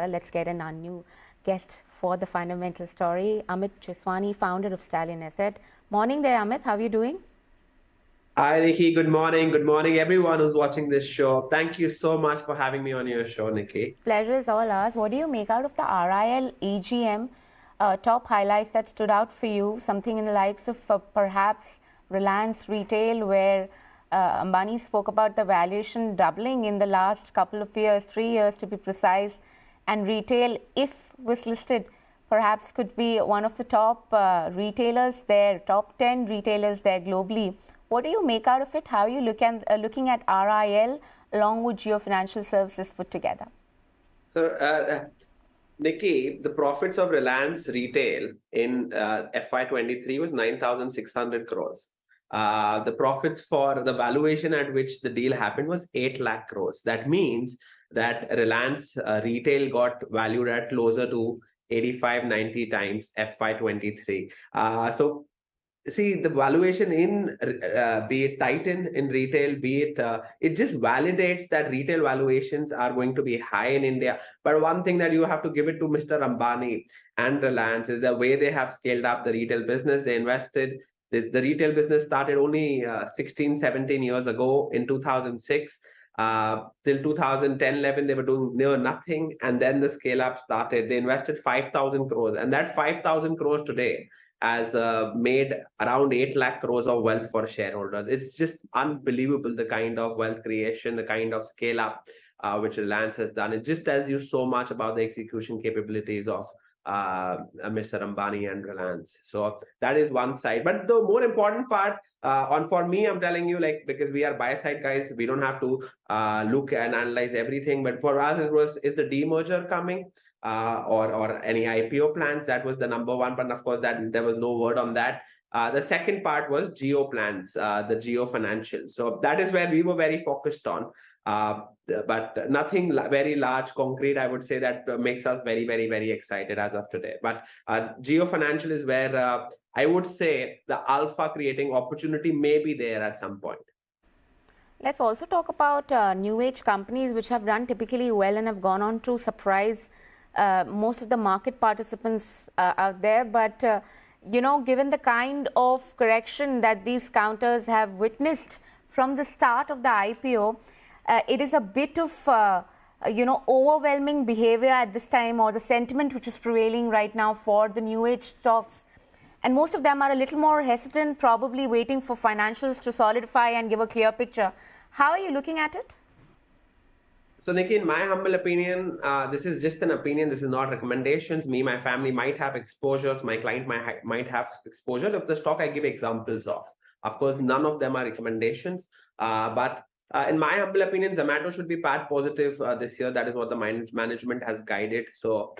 Let's get in our new guest for the fundamental story, Amit Jeswani, founder of Stallion Asset. Morning there, Amit. How are you doing? Hi, Nikki. Good morning. Good morning, everyone who's watching this show. Thank you so much for having me on your show, Nikki. Pleasure is all ours. What do you make out of the RIL EGM top highlights that stood out for you? Something in the likes of perhaps Reliance Retail, where Ambani spoke about the valuation doubling in the last couple of years, 3 years to be precise. And retail, if was listed, perhaps could be one of the top retailers there, top 10 retailers there globally. What do you make out of it? How are you looking at RIL along with Jio Financial Services put together? So, Nikki, the profits of Reliance Retail in FY23 was 9,600 crores. The profits for the valuation at which the deal happened was 8 lakh crores. That means that Reliance Retail got valued at closer to 85-90 times FY23. So see, the valuation in be it Titan in retail, be it it just validates that retail valuations are going to be high in India. But one thing that you have to give it to Mr. Ambani and Reliance is the way they have scaled up the retail business. They invested. The retail business started only 16, 17 years ago in 2006. Till 2010-11, they were doing near nothing. And then the scale up started. They invested 5,000 crores. And that 5,000 crores today has made around 8 lakh crores of wealth for shareholders. It's just unbelievable, the kind of wealth creation, the kind of scale up which Reliance has done. It just tells you so much about the execution capabilities of Mr. Ambani and Reliance. So that is one side. But the more important part, for me, I'm telling you, like, because we are buy-side guys, we don't have to look and analyze everything. But for us, is the demerger coming? Or any IPO plans? That was the number one, but of course that there was no word on that. The second part was Jio plans, the Jio financial. So that is where we were very focused on, but nothing very large, concrete, I would say, that makes us very, very, very excited as of today. But Jio financial is where I would say the alpha creating opportunity may be there at some point. Let's also talk about new age companies which have done typically well and have gone on to surprise most of the market participants out there. But, given the kind of correction that these counters have witnessed from the start of the IPO, it is a bit of, overwhelming behavior at this time, or the sentiment which is prevailing right now for the new age stocks. And most of them are a little more hesitant, probably waiting for financials to solidify and give a clear picture. How are you looking at it? So, Nikki, in my humble opinion, this is just an opinion. This is not recommendations. Me, my family might have exposures. My client might have exposure of the stock I give examples of. Of course, none of them are recommendations. But in my humble opinion, Zomato should be PAT positive this year. That is what the management has guided. So,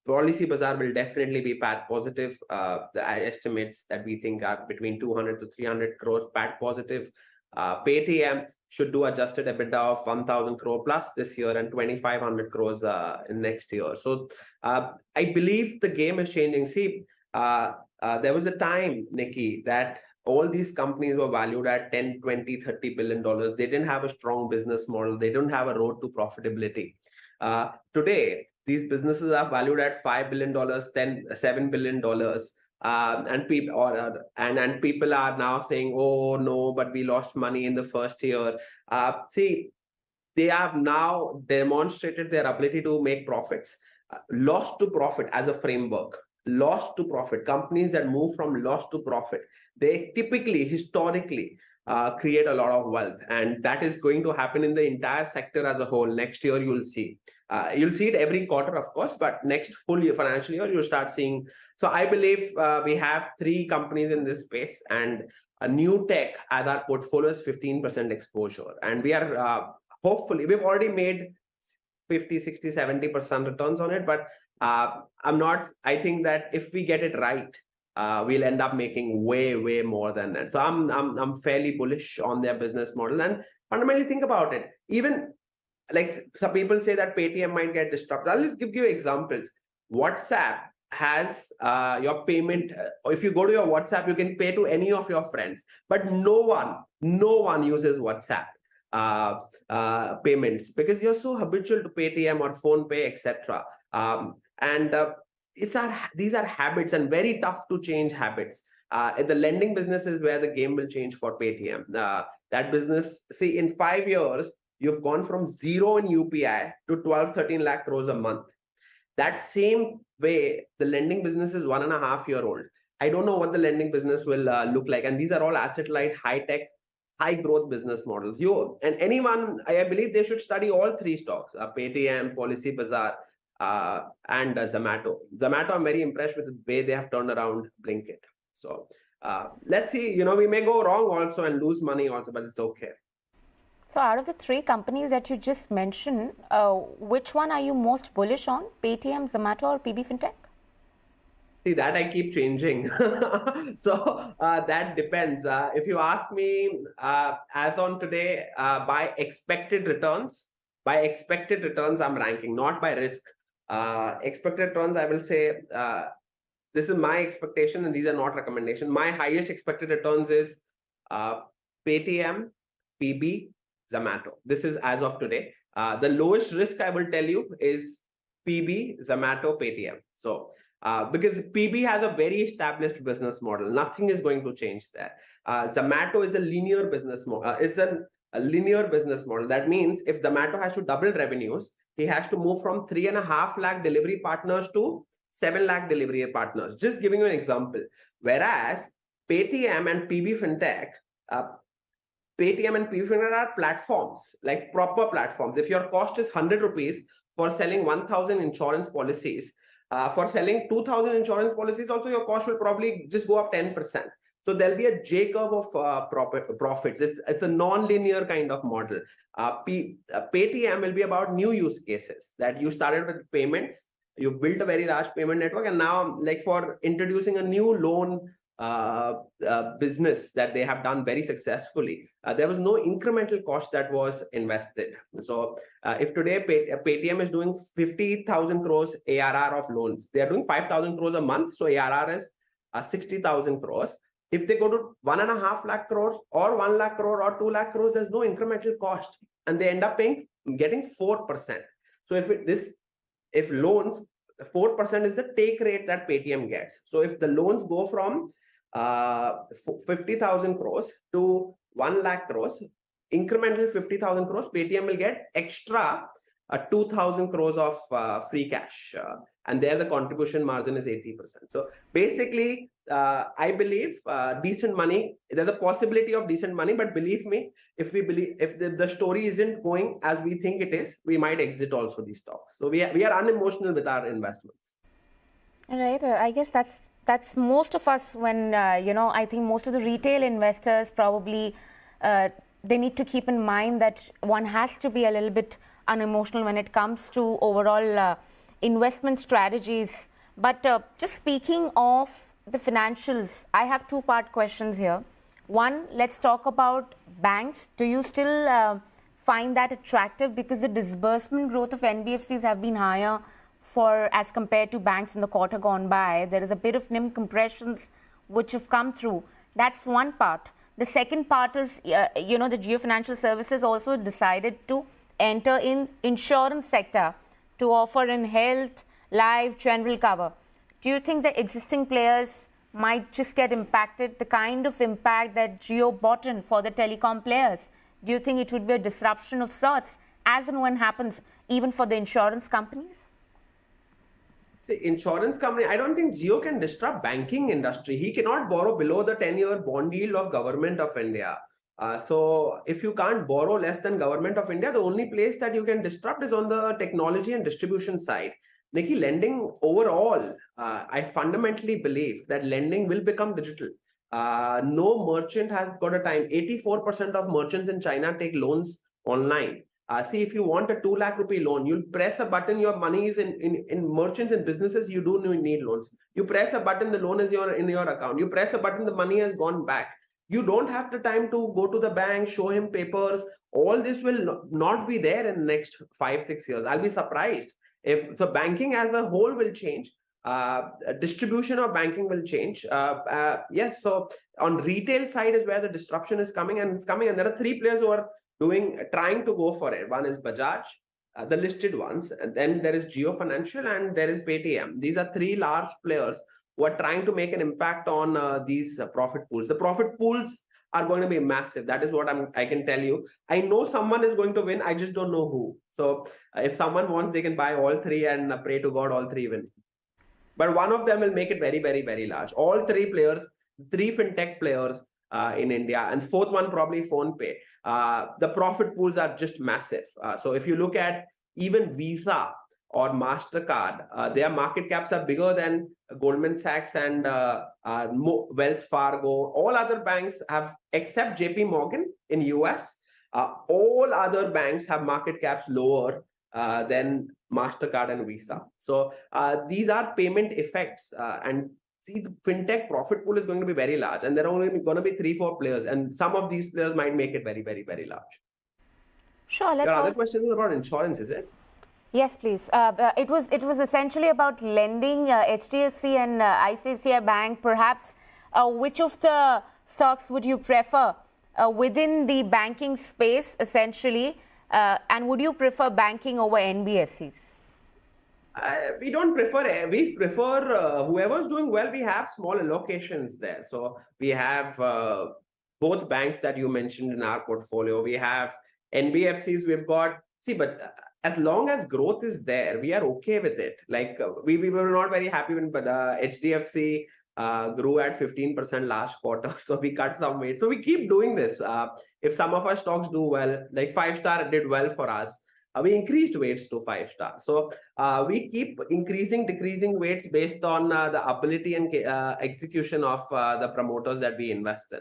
Policy Bazaar will definitely be PAT positive. The estimates that we think are between 200 to 300 crores PAT positive. Paytm should do adjusted EBITDA of 1,000 crore plus this year and 2,500 crores in next year. So I believe the game is changing. See, there was a time, Nikki, that all these companies were valued at 10, 20, 30 billion dollars. They didn't have a strong business model. They don't have a road to profitability. Today, these businesses are valued at $5 billion, $7 billion. And people are now saying, oh no, but we lost money in the first year. See, they have now demonstrated their ability to make profits. Loss to profit as a framework. Loss to profit. Companies that move from loss to profit, they typically, historically, create a lot of wealth, and that is going to happen in the entire sector as a whole. Next year, you'll see. You'll see it every quarter, of course, but next full year, financial year, you'll start seeing. So I believe we have 3 companies in this space, and a new tech as our portfolio is 15% exposure. And we are hopefully, we've already made 50, 60, 70% returns on it. But I think that if we get it right, we'll end up making way, way more than that. So I'm fairly bullish on their business model. And fundamentally, think about it. Even like some people say that Paytm might get disrupted. I'll just give you examples. WhatsApp has your payment. If you go to your WhatsApp, you can pay to any of your friends, but no one uses WhatsApp. payments because you're so habitual to Paytm or PhonePe, etc. And these are habits and very tough to change habits. The lending business is where the game will change for Paytm. That business, see, in 5 years, you've gone from zero in UPI to 12, 13 lakh crores a month. That same way, the lending business is 1.5 year old. I don't know what the lending business will look like. And these are all asset light, high tech, high growth business models. Anyone, I believe they should study all three stocks, Paytm, Policy Bazaar, and Zomato. Zomato, I'm very impressed with the way they have turned around Blinkit. So let's see, we may go wrong also and lose money also, but it's okay. So out of the three companies that you just mentioned, which one are you most bullish on? Paytm, Zomato, or PB Fintech? See, that I keep changing. So that depends. If you ask me, as on today, by expected returns, I'm ranking, not by risk. Expected returns, I will say, this is my expectation and these are not recommendations. My highest expected returns is Paytm, PB, Zomato. This is as of today. The lowest risk I will tell you is PB, Zomato, Paytm. So because PB has a very established business model, nothing is going to change there. Zomato is a linear business model. It's a linear business model. That means if Zomato has to double revenues, he has to move from 3.5 lakh delivery partners to 7 lakh delivery partners. Just giving you an example. Whereas Paytm and PB Fintech, are platforms, like proper platforms. If your cost is 100 rupees for selling 1,000 insurance policies, for selling 2,000 insurance policies, also your cost will probably just go up 10%. So there'll be a J curve of profits. It's a non-linear kind of model. Paytm will be about new use cases that you started with payments. You built a very large payment network, and now, like for introducing a new loan business that they have done very successfully, there was no incremental cost that was invested. So if today Paytm is doing 50,000 crores ARR of loans, they are doing 5,000 crores a month. So ARR is 60,000 crores. If they go to 1.5 lakh crores or 1 lakh crore or 2 lakh crores, there's no incremental cost, and they end up getting 4%. So if loans, 4% is the take rate that Paytm gets. So if the loans go from 50,000 crores to 1 lakh crores, incremental 50,000 crores, Paytm will get extra 2,000 crores of free cash. And there the contribution margin is 80%. So basically, I believe decent money, there's a possibility of decent money, but believe me, if the story isn't going as we think it is, we might exit also these stocks. So we are unemotional with our investments. Right. I guess that's most of us when, I think most of the retail investors probably, they need to keep in mind that one has to be a little bit unemotional when it comes to overall investment strategies. But just speaking of the financials, I have two-part questions here. One, let's talk about banks. Do you still find that attractive? Because the disbursement growth of NBFCs have been higher as compared to banks in the quarter gone by. There is a bit of NIM compressions which have come through. That's one part. The second part is, the Jio Financial Services also decided to enter in insurance sector to offer in health, life, general cover. Do you think the existing players might just get impacted, the kind of impact that Jio bought in for the telecom players? Do you think it would be a disruption of sorts as and when happens even for the insurance companies? Insurance company, I don't think Jio can disrupt banking industry. He cannot borrow below the 10-year bond yield of government of India. So if you can't borrow less than government of India, the only place that you can disrupt is on the technology and distribution side. Nikki, lending overall, I fundamentally believe that lending will become digital. No merchant has got a time. 84% of merchants in China take loans online. See, if you want a 2 lakh rupee loan, you'll press a button, your money is in merchants and businesses, you do need loans. You press a button, the loan is in your account. You press a button, the money has gone back. You don't have the time to go to the bank, show him papers. All this will not be there in the next 5-6 years. I'll be surprised if the banking as a whole will change. Distribution of banking will change. Yes, so on retail side is where the disruption is coming, and it's coming. And there are three players who are trying to go for it. One is Bajaj, the listed ones, and then there is Geo Financial and there is Paytm. These are three large players who are trying to make an impact on these profit pools. The profit pools are going to be massive. That is what I can tell you. I know someone is going to win. I just don't know who. So if someone wants, they can buy all three and pray to God all three win. But one of them will make it very, very, very large. All three players, three fintech players in India, and fourth one probably PhonePe. The profit pools are just massive. So if you look at even Visa or MasterCard, their market caps are bigger than Goldman Sachs and Wells Fargo. All other banks have, except JP Morgan in US, all other banks have market caps lower than MasterCard and Visa. So these are payment effects. And see, the fintech profit pool is going to be very large. And there are only going to be 3-4 players. And some of these players might make it very, very, very large. Sure. There are other questions about insurance, is it? Yes, please. It was essentially about lending. HDFC and ICICI Bank, perhaps. Which of the stocks would you prefer within the banking space, essentially? And would you prefer banking over NBFCs? We don't prefer. We prefer whoever's doing well. We have small allocations there. So we have both banks that you mentioned in our portfolio. We have NBFCs. We've got. See, but as long as growth is there, we are okay with it. Like we were not very happy when, but HDFC grew at 15% last quarter. So we cut some weight. So we keep doing this. If some of our stocks do well, like 5-star did well for us, we increased weights to 5-star. So we keep decreasing weights based on the ability and execution of the promoters that we invest in.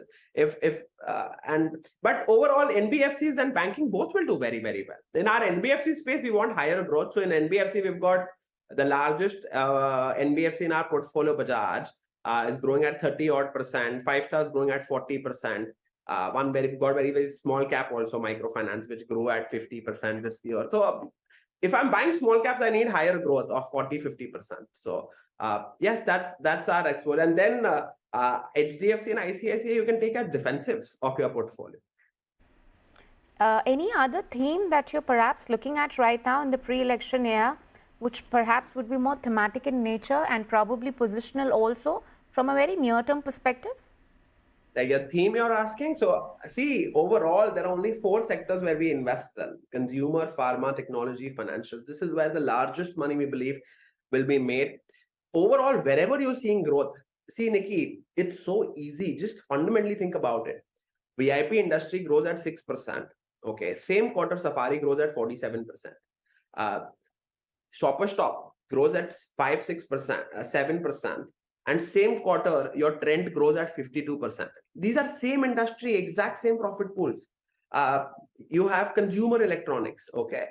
But overall, NBFCs and banking both will do very, very well. In our NBFC space, we want higher growth. So in NBFC, we've got the largest NBFC in our portfolio, Bajaj, is growing at 30-odd%. 5-star is growing at 40%. We've got very, very small cap also, microfinance, which grew at 50% this year. So if I'm buying small caps, I need higher growth of 40-50%. So yes, that's our exposure. And then HDFC and ICICI, you can take as defensives of your portfolio. Any other theme that you're perhaps looking at right now in the pre-election year, which perhaps would be more thematic in nature and probably positional also from a very near-term perspective? Like your theme you're asking? So see, overall, there are only 4 sectors where we invest in: consumer, pharma, technology, financial. This is where the largest money, we believe, will be made. Overall, wherever you're seeing growth, see, Nikki, it's so easy. Just fundamentally think about it. VIP industry grows at 6%. Okay. Same quarter, Safari grows at 47%. Shopper Stop grows at 5-6%, 7%. And same quarter, your Trend grows at 52%. These are same industry, exact same profit pools. You have consumer electronics, okay.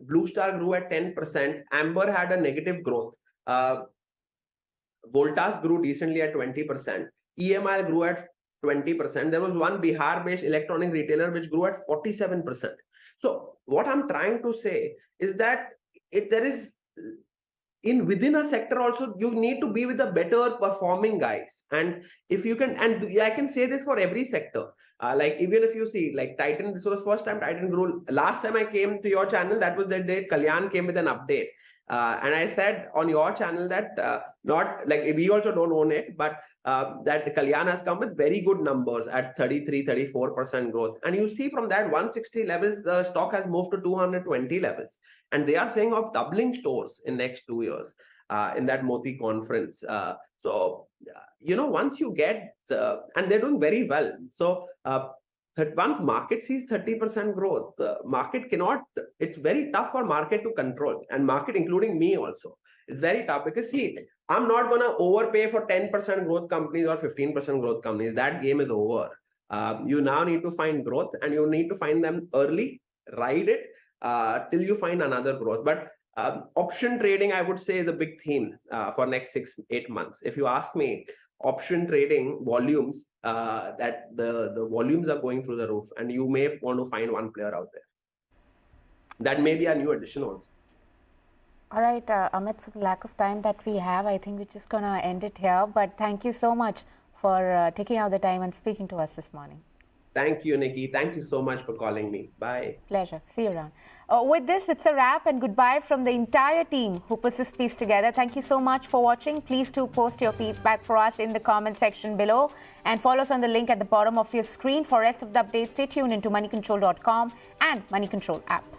Blue Star grew at 10%. Amber had a negative growth. Voltas grew decently at 20%. EMI grew at 20%. There was one Bihar-based electronic retailer which grew at 47%. So what I'm trying to say is that there is, within a sector also, you need to be with the better performing guys. And if you can, and I can say this for every sector, like even if you see like Titan, this was first time Titan grew. Last time I came to your channel, that was the day Kalyan came with an update. And I said on your channel that not like we also don't own it, but that Kalyan has come with very good numbers at 33-34% growth. And you see from that 160 levels, the stock has moved to 220 levels. And they are saying of doubling stores in next 2 years in that Moti conference. So, once you get, and they're doing very well. So once market sees 30% growth, the market cannot, it's very tough for market to control, and market, including me also. It's very tough because see, I'm not going to overpay for 10% growth companies or 15% growth companies. That game is over. You now need to find growth, and you need to find them early, ride it till you find another growth. But option trading, I would say, is a big theme for next 6-8 months. If you ask me, option trading volumes, that the volumes are going through the roof, and you may want to find one player out there. That may be a new addition also. All right, Amit, for the lack of time that we have, I think we're just going to end it here. But thank you so much for taking out the time and speaking to us this morning. Thank you, Nikki. Thank you so much for calling me. Bye. Pleasure. See you around. With this, it's a wrap and goodbye from the entire team who puts this piece together. Thank you so much for watching. Please do post your feedback for us in the comment section below and follow us on the link at the bottom of your screen. For rest of the updates, stay tuned into moneycontrol.com and Moneycontrol app.